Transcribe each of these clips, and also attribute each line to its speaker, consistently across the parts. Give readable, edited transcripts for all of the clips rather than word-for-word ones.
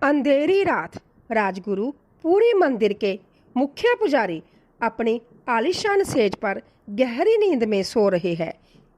Speaker 1: अंधेरी रात राजगुरु पूरी मंदिर के मुख्य पुजारी अपनी आलीशान सेज पर गहरी नींद में सो रहे हैं।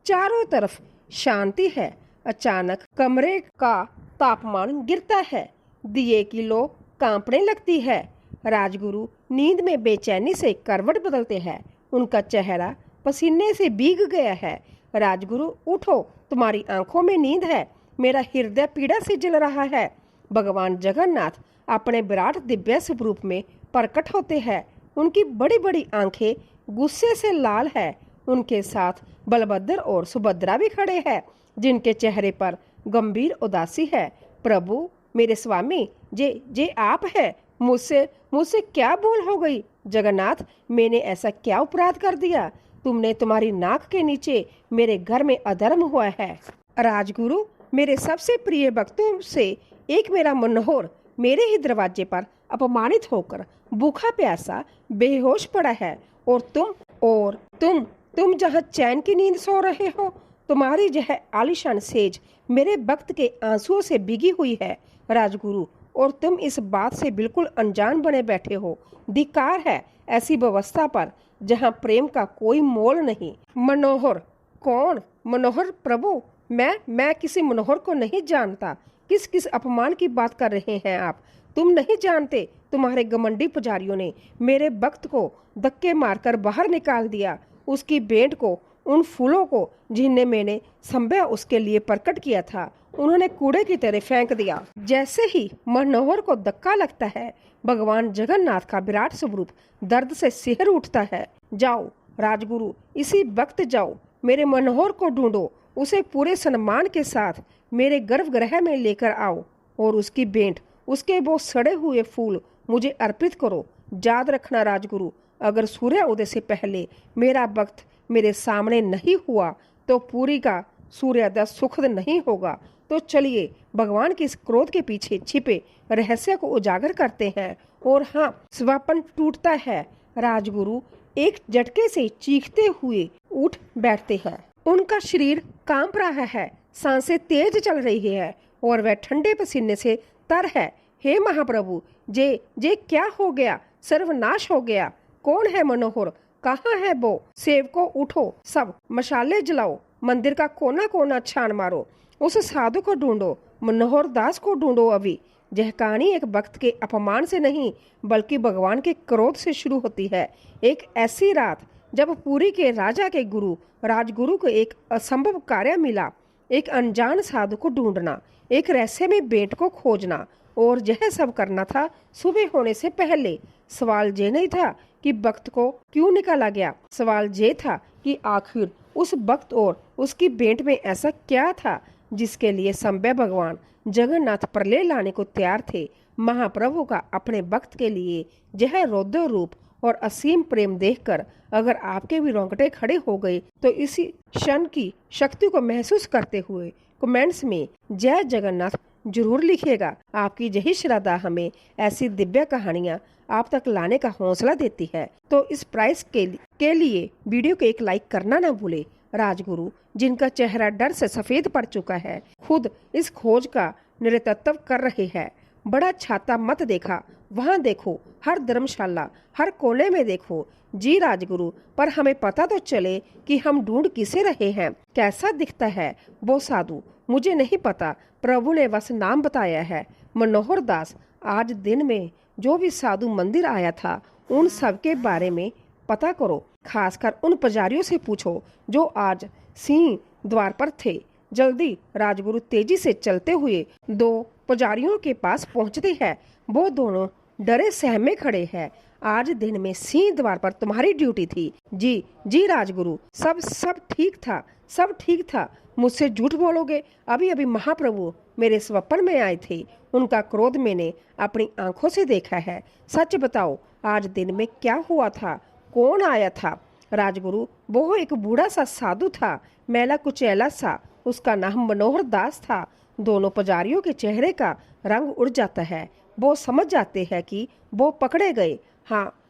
Speaker 1: चारों तरफ शांति है। अचानक कमरे का तापमान गिरता है, दिए की लो कांपने लगती है। राजगुरु नींद में बेचैनी से करवट बदलते हैं। उनका चेहरा पसीने से भीग गया है। राजगुरु उठो, तुम्हारी आंखों में नींद है, मेरा हृदय पीड़ा से जल रहा है। भगवान जगन्नाथ अपने विराट दिव्य स्वरूप में प्रकट होते हैं। उनकी बड़ी बड़ी आंखें गुस्से से लाल है। उनके साथ बलभद्र और सुभद्रा भी खड़े हैं, जिनके चेहरे पर गंभीर उदासी है। प्रभु मेरे स्वामी, जे आप है, मुझसे मुझसे क्या भूल हो गई? जगन्नाथ, मैंने ऐसा क्या अपराध कर दिया? तुमने तुम्हारी नाक के नीचे मेरे घर में अधर्म हुआ है। राजगुरु, मेरे सबसे प्रिय भक्तों से एक मेरा मनोहर मेरे ही दरवाजे पर अपमानित होकर भूखा प्यासा बेहोश पड़ा है, और तुम जहाँ चैन की नींद सो रहे हो, तुम्हारी यह आलीशान सेज मेरे भक्त के आंसुओं से भीगी हुई है। राजगुरु, और तुम इस बात से बिल्कुल अनजान बने बैठे हो। धिक्कार है ऐसी व्यवस्था पर जहाँ प्रेम का कोई मोल नहीं। मनोहर? कौन मनोहर? प्रभु, मैं किसी मनोहर को नहीं जानता। किस अपमान की बात कर रहे हैं आप? तुम नहीं जानते, तुम्हारे घमंडी पुजारियों ने मेरे भक्त को धक्के मारकर बाहर निकाल दिया। उसकी भेंट को, उन फूलों को जिन्हें मैंने संभव उसके लिए प्रकट किया था, उन्होंने कूड़े की तरह फेंक दिया। जैसे ही मनोहर को धक्का लगता है, भगवान जगन्नाथ का विराट स्वरूप दर्द से सिहर उठता है। जाओ राजगुरु, इसी वक्त जाओ, मेरे मनोहर को ढूंढो, उसे पूरे सम्मान के साथ मेरे गर्भगृह में लेकर आओ और उसकी भेंट, उसके वो सड़े हुए फूल मुझे अर्पित करो। याद रखना राजगुरु, अगर सूर्य उदय से पहले मेरा भक्त मेरे सामने नहीं हुआ तो पूरी का सूर्योदय सुखद नहीं होगा। तो चलिए भगवान के इस क्रोध के पीछे छिपे रहस्य को उजागर करते हैं। और हाँ, स्वप्न टूटता है। राजगुरु एक झटके से चीखते हुए उठ बैठते हैं। उनका शरीर कांप रहा है, सांसें तेज चल रही है और वह ठंडे पसीने से तर है। हे महाप्रभु, जे क्या हो गया? सर्वनाश हो गया। कौन है मनोहर? कहाँ है वो? सेवकों उठो, सब मशाले जलाओ, मंदिर का कोना कोना छान मारो, उस साधु को ढूंढो, मनोहर दास को ढूंढो। अभी यह कहानी एक भक्त के अपमान से नहीं, बल्कि भगवान के क्रोध से शुरू होती है। एक ऐसी रात जब पुरी के राजा के गुरु राजगुरु को एक असंभव कार्य मिला, एक अनजान साधु को ढूंढना, एक रहस्यमय भेंट को खोजना, और यह सब करना था सुबह होने से पहले। सवाल ये नहीं था कि भक्त को क्यों निकाला गया, सवाल ये था कि आखिर उस भक्त और उसकी भेंट में ऐसा क्या था जिसके लिए संभव भगवान जगन्नाथ प्रलय लाने को तैयार थे। महाप्रभु का अपने भक्त के लिए यह रौद्र रूप और असीम प्रेम देखकर अगर आपके भी रोंगटे खड़े हो गए तो इसी क्षण की शक्ति को महसूस करते हुए कमेंट्स में जय जगन्नाथ जरूर लिखिएगा। आपकी यही श्रद्धा हमें ऐसी दिव्य कहानियाँ आप तक लाने का हौसला देती है। तो इस प्राइस के लिए वीडियो को एक लाइक करना ना भूले। राजगुरु, जिनका चेहरा डर से सफेद पड़ चुका है, खुद इस खोज का नेतृत्व कर रहे हैं। बड़ा छाता मत देखा, वहाँ देखो, हर धर्मशाला, हर कोने में देखो। जी राजगुरु, पर हमें पता तो चले कि हम ढूंढ किसे रहे हैं। कैसा दिखता है वो साधु? मुझे नहीं पता, प्रभु ने बस नाम बताया है, मनोहर दास। आज दिन में जो भी साधु मंदिर आया था, उन सब के बारे में पता करो। खासकर उन पुजारियों से पूछो जो आज सिंह द्वार पर थे। जल्दी। राजगुरु तेजी से चलते हुए दो पुजारियों के पास पहुंचते हैं। वो दोनों डरे सहमे खड़े हैं। आज दिन में सिंह द्वार पर तुम्हारी ड्यूटी थी। जी राजगुरु, सब ठीक था, सब ठीक था। मुझसे झूठ बोलोगे? अभी अभी महाप्रभु मेरे स्वप्न में आए थे, उनका क्रोध मैंने अपनी आंखों से देखा है। सच बताओ, आज दिन में क्या हुआ था? कौन आया था? राजगुरु, वो एक बूढ़ा सा साधु था, मैला कुचैला सा, उसका नाम मनोहर दास था। दोनों पुजारियों के चेहरे का रंग उड़ जाता है। वो समझ जाते हैं कि वो पकड़े गए।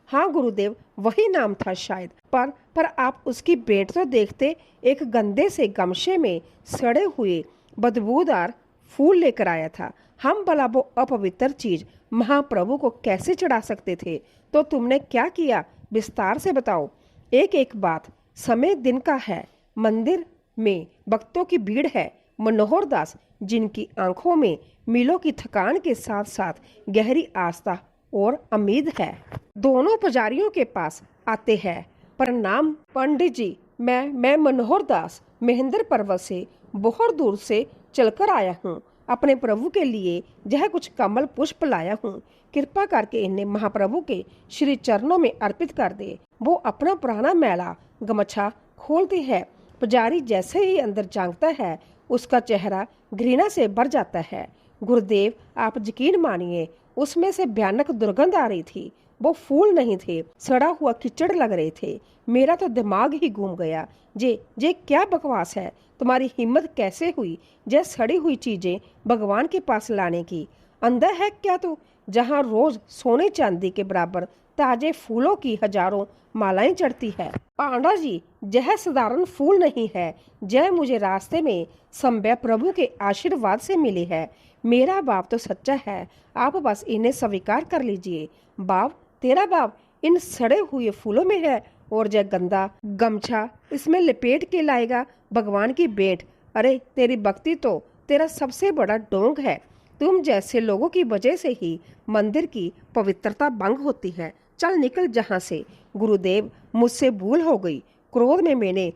Speaker 1: हाँ गुरुदेव, वही नाम था शायद। पर आप उसकी भेंट तो देखते। एक गंदे से गमछे में सड़े हुए बदबूदार फूल लेकर आया था। हम भला वो अपवित्र चीज महाप्रभु को कैसे चढ़ा सकते थे? तो तुमने क्या किया, विस्तार से बताओ। एक एक बात। समय दिन का है, मंदिर में भक्तों की भीड़ है। मनोहर दास, जिनकी आंखों में मीलों की थकान के साथ साथ गहरी आस्था और उम्मीद है, दोनों पुजारियों के पास आते हैं। प्रणाम पंडित जी, मैं मनोहर दास महेंद्र पर्वत से बहुत दूर से चलकर आया हूँ। अपने प्रभु के लिए यह कुछ कमल पुष्प लाया हूँ। कृपा करके इन्हें महाप्रभु के श्री चरणों में अर्पित कर दे। वो अपना पुराना मैला गमछा खोलती है। पुजारी जैसे ही अंदर झांकता है, उसका चेहरा घृणा से भर जाता है। गुरुदेव, आप यकीन मानिए, उसमें से भयानक दुर्गंध आ रही थी। वो फूल नहीं थे, सड़ा हुआ कीचड़ लग रहे थे। मेरा तो दिमाग ही घूम गया। जे क्या बकवास है? तुम्हारी हिम्मत कैसे हुई जे सड़ी हुई चीजें भगवान के पास लाने की? अंधा है क्या तू? जहाँ रोज सोने चांदी के बराबर ताजे फूलों की हजारों मालाएं चढ़ती है। पांडा जी, यह साधारण फूल नहीं है। जय मुझे रास्ते में संभय प्रभु के आशीर्वाद से मिली है। मेरा बाप तो सच्चा है, आप बस इन्हें स्वीकार कर लीजिए। बाप, तेरा बाप इन सड़े हुए फूलों में है और जय गंदा गमछा इसमें लपेट के लाएगा भगवान की भेंट। अरे तेरी भक्ति तो तेरा सबसे बड़ा डोंग है। तुम जैसे लोगों की वजह से ही मंदिर की पवित्रता भंग होती है। चल निकल जहाँ से। गुरुदेव, मुझसे भूल हो गई। क्रोध में मैंने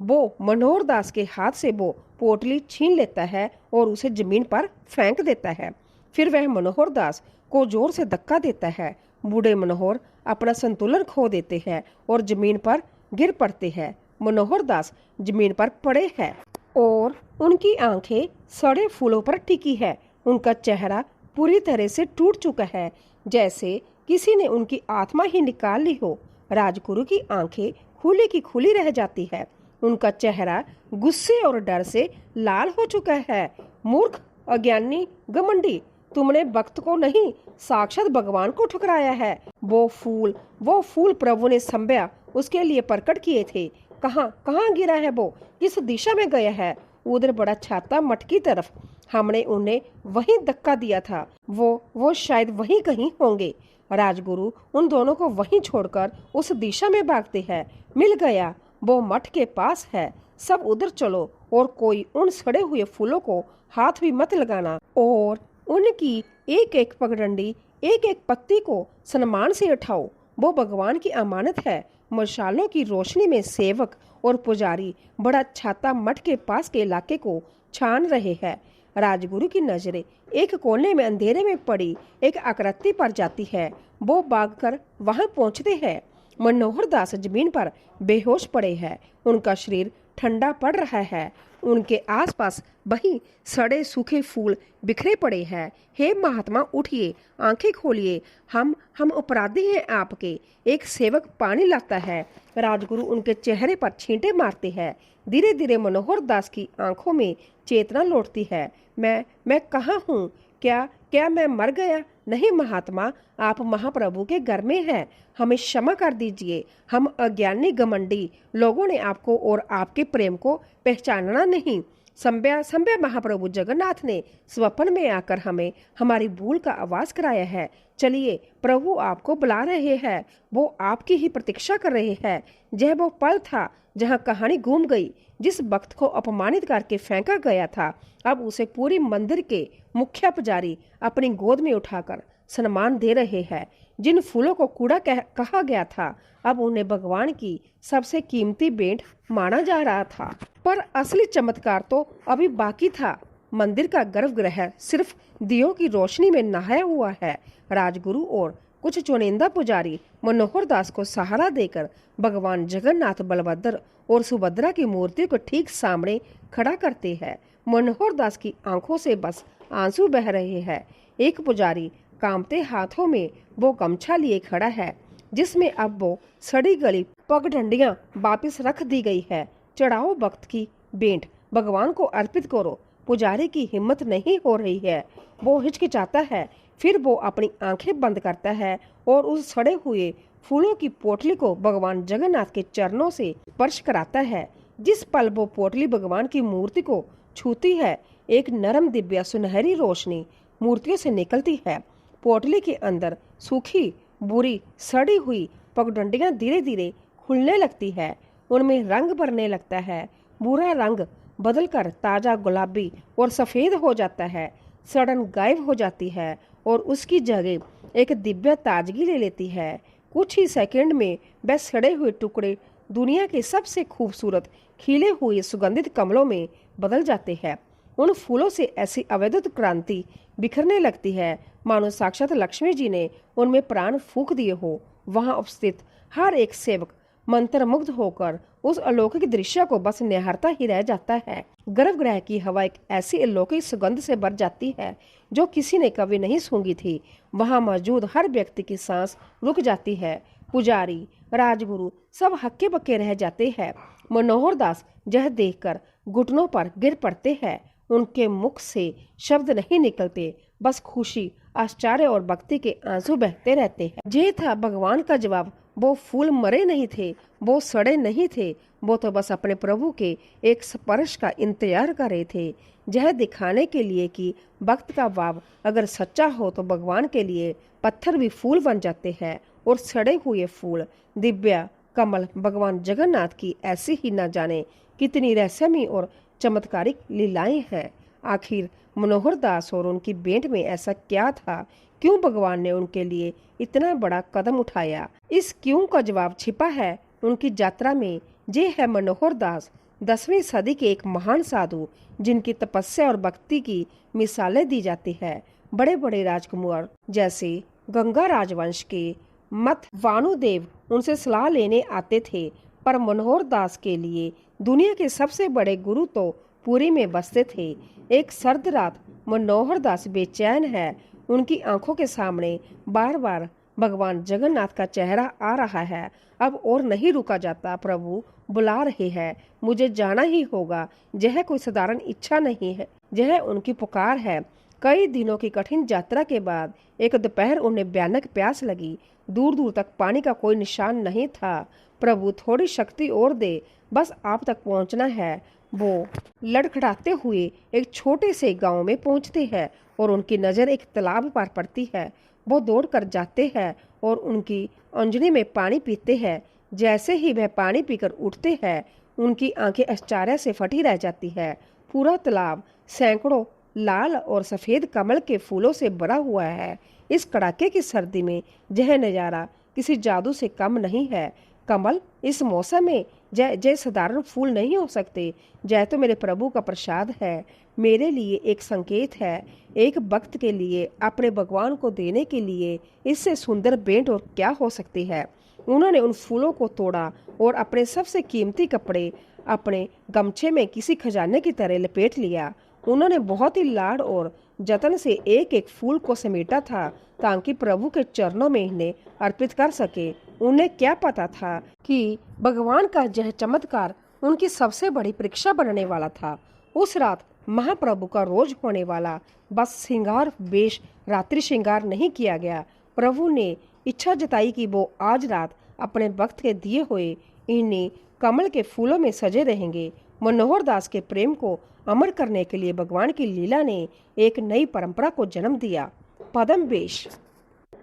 Speaker 1: वो मनोहर दास के हाथ से वो पोटली छीन लेता है और उसे जमीन पर फेंक देता है। फिर वह मनोहर दास को जोर से धक्का देता है। बूढ़े मनोहर अपना संतुलन खो देते हैं और जमीन पर गिर पड़ते हैं। मनोहर दास जमीन पर पड़े हैं और उनकी आंखें सड़े फूलों पर टिकी है। उनका चेहरा पूरी तरह से टूट चुका है, जैसे किसी ने उनकी आत्मा ही निकाल ली हो। राजगुरु की आंखें खुली की खुली रह जाती है। उनका चेहरा गुस्से और डर से लाल हो चुका है। मूर्ख, अज्ञानी, घमंडी, तुमने भक्त को नहीं, साक्षात भगवान को ठुकराया है। वो फूल प्रभु ने संभया उसके लिए प्रकट किए थे। कहाँ गिरा है वो? किस दिशा में गया है? उधर बड़ा छाता मठ की तरफ। हमने उन्हें वहीं धक्का दिया था। वो शायद वहीं कहीं होंगे। राजगुरु उन दोनों को वहीं छोड़कर उस दिशा में भागते हैं। मिल गया, वो मठ के पास है। सब उधर चलो और कोई उन सड़े हुए फूलों को हाथ भी मत लगाना और उनकी एक एक पगडंडी, एक एक पत्ती को सम्मान से उठाओ। वो भगवान की अमानत है। मशालों की रोशनी में सेवक और पुजारी बड़ा छाता मठ के पास के इलाके को छान रहे हैं। राजगुरु की नजरें एक कोने में अंधेरे में पड़ी एक आकृति पर जाती है। वो भागकर वहां पहुंचते हैं। मनोहर दास जमीन पर बेहोश पड़े हैं। उनका शरीर ठंडा पड़ रहा है। उनके आसपास वही सड़े सूखे फूल बिखरे पड़े हैं। हे महात्मा, उठिए, आंखें खोलिए। हम अपराधी हैं आपके। एक सेवक पानी लाता है। राजगुरु उनके चेहरे पर छींटे मारते हैं। धीरे धीरे मनोहर दास की आंखों में चेतना लौटती है। मैं कहाँ हूँ? क्या मैं मर गया? नहीं महात्मा, आप महाप्रभु के घर में हैं। हमें क्षमा कर दीजिए। हम अज्ञानी घमंडी लोगों ने आपको और आपके प्रेम को पहचानना नहीं। संभ्या महाप्रभु जगन्नाथ ने स्वप्न में आकर हमें हमारी भूल का आवाज कराया है। चलिए, प्रभु आपको बुला रहे हैं। वो आपकी ही प्रतीक्षा कर रहे हैं। यह वो पल था जहाँ कहानी घूम गई। जिस भक्त को अपमानित करके फेंका गया था, अब उसे पूरी मंदिर के मुखिया पुजारी अपनी गोद में उठाकर सम्मान दे रहे हैं। जिन फूलों को कूड़ा कहा गया था, अब उन्हें भगवान की सबसे कीमती भेंट माना जा रहा था। पर असली चमत्कार तो अभी बाकी था। मंदिर का गर्भगृह सिर्फ दियों की रोशनी में नहाया हुआ है। राजगुरु और कुछ चुनिंदा पुजारी मनोहर दास को सहारा देकर भगवान जगन्नाथ, बलभद्र और सुभद्रा की मूर्ति को ठीक सामने खड़ा करते हैं। मनोहर दास की आंखों से बस आंसू बह रहे हैं। एक पुजारी कांपते हाथों में वो गमछा लिए खड़ा है, जिसमें अब वो सड़ी गली पगडंडियां वापस रख दी गई है। चढ़ाओ भक्त की भेंट, भगवान को अर्पित करो। पुजारी की हिम्मत नहीं हो रही है। वो हिचकिचाता है, फिर वो अपनी आंखें बंद करता है और उस सड़े हुए फूलों की पोटली को भगवान जगन्नाथ के चरणों से स्पर्श कराता है। जिस पल वो पोटली भगवान की मूर्ति को छूती है, एक नरम दिव्या सुनहरी रोशनी मूर्तियों से निकलती है। पोटली के अंदर सूखी, बुरी, सड़ी हुई पगडंडियां धीरे धीरे खुलने लगती है। उनमें रंग भरने लगता है। बुरा रंग बदलकर ताजा गुलाबी और सफेद हो जाता है। सड़न गायब हो जाती है और उसकी जगह एक दिव्य ताजगी ले लेती है। कुछ ही सेकंड में वह सड़े हुए टुकड़े दुनिया के सबसे खूबसूरत खिले हुए सुगंधित कमलों में बदल जाते हैं। उन फूलों से ऐसी अवैध क्रांति बिखरने लगती है मानो साक्षात लक्ष्मी जी ने उनमें प्राण फूंक दिए हो। वहां उपस्थित हर एक सेवक मंत्रमुग्ध होकर उस अलौकिक दृश्य को बस निहारता ही रह जाता है। गर्भगृह की हवा एक ऐसी अलौकिक सुगंध से भर जाती है जो किसी ने कभी नहीं सूंघी थी। वहां मौजूद हर व्यक्ति की सांस रुक जाती है। पुजारी, राजगुरु सब हक्के बक्के रह जाते हैं। मनोहर दास यह देखकर घुटनों पर गिर पड़ते हैं। उनके मुख से शब्द नहीं निकलते, बस खुशी, आश्चर्य और भक्ति के आंसू बहते रहते हैं। ये था भगवान का जवाब। वो फूल मरे नहीं थे, वो सड़े नहीं थे, वो तो बस अपने प्रभु के एक स्पर्श का इंतजार कर रहे थे, यह दिखाने के लिए कि भक्त का भाव अगर सच्चा हो तो भगवान के लिए पत्थर भी फूल बन जाते हैं। और सड़े हुए फूल, दिव्या, कमल भगवान जगन्नाथ की ऐसी ही न जाने कितनी रहस्यमयी और चमत्कारिक लीलाएं हैं। आखिर मनोहर दास और उनकी भेंट में ऐसा क्या था? क्यों भगवान ने उनके लिए इतना बड़ा कदम उठाया? इस क्यों का जवाब छिपा है उनकी यात्रा में। ये है मनोहर दास, 10वीं सदी के एक महान साधु जिनकी तपस्या और भक्ति की मिसालें दी जाती है। बड़े बड़े राजकुमार जैसे गंगा राजवंश के मत वानुदेव उनसे सलाह लेने आते थे, पर मनोहर दास के लिए दुनिया के सबसे बड़े गुरु तो पुरी में बसते थे। एक सर्द रात मनोहर दास बेचैन है। उनकी आंखों के सामने बार बार भगवान जगन्नाथ का चेहरा आ रहा है। अब और नहीं रुका जाता। प्रभु बुला रहे हैं, मुझे जाना ही होगा। यह कोई साधारण इच्छा नहीं है, यह उनकी पुकार है। कई दिनों की कठिन यात्रा के बाद एक दोपहर उन्हें भयानक प्यास लगी। दूर दूर तक पानी का कोई निशान नहीं था। प्रभु थोड़ी शक्ति और दे, बस आप तक पहुंचना है। वो लड़खड़ाते हुए एक छोटे से गांव में पहुंचते हैं और उनकी नजर एक तालाब पर पड़ती है। वो दौड़ कर जाते हैं और उनकी अंजनी में पानी पीते हैं। जैसे ही वह पानी पीकर उठते हैं, उनकी आंखें आश्चर्य से फटी रह जाती है। पूरा तालाब सैकड़ों लाल और सफेद कमल के फूलों से भरा हुआ है। इस कड़ाके की सर्दी में यह नज़ारा किसी जादू से कम नहीं है। कमल इस मौसम में जय साधारण फूल नहीं हो सकते। जय तो मेरे प्रभु का प्रसाद है, मेरे लिए एक संकेत है। एक भक्त के लिए अपने भगवान को देने के लिए इससे सुंदर भेंट और क्या हो सकती है। उन्होंने उन फूलों को तोड़ा और अपने सबसे कीमती कपड़े अपने गमछे में किसी खजाने की तरह लपेट लिया। उन्होंने बहुत ही लाड और जतन से एक एक फूल को समेटा था ताकि प्रभु के चरणों में इन्हें अर्पित कर सके। उन्हें क्या पता था कि भगवान का यह चमत्कार उनकी सबसे बड़ी परीक्षा बनने वाला था। उस रात महाप्रभु का रोज होने वाला बस श्रृंगार वेश रात्रि श्रृंगार नहीं किया गया। प्रभु ने इच्छा जताई कि वो आज रात अपने भक्त के दिए हुए इन्हीं कमल के फूलों में सजे रहेंगे। मनोहर दास के प्रेम को अमर करने के लिए भगवान की लीला ने एक नई परंपरा को जन्म दिया। पदम वेश।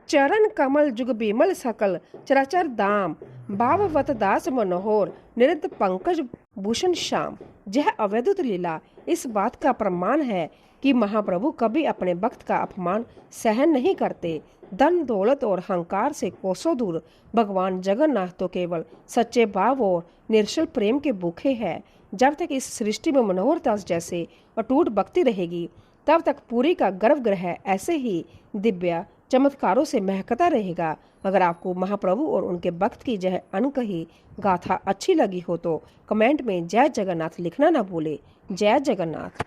Speaker 1: चरण कमल जुग बिमल सकल चराचर दाम, भाववत दास मनोहर निरंत पंकज भूषण श्याम। यह अवैधुत लीला इस बात का प्रमाण है कि महाप्रभु कभी अपने भक्त का अपमान सहन नहीं करते। धन दौलत और अहंकार से कोसों दूर भगवान जगन्नाथ तो केवल सच्चे भाव और निश्चल प्रेम के भूखे हैं। जब तक इस सृष्टि में मनोहर दास जैसे अटूट भक्ति रहेगी, तब तक पुरी का गर्भगृह ऐसे ही दिव्य चमत्कारों से महकता रहेगा। अगर आपको महाप्रभु और उनके भक्त की यह अनकही गाथा अच्छी लगी हो तो कमेंट में जय जगन्नाथ लिखना ना भूले। जय जगन्नाथ।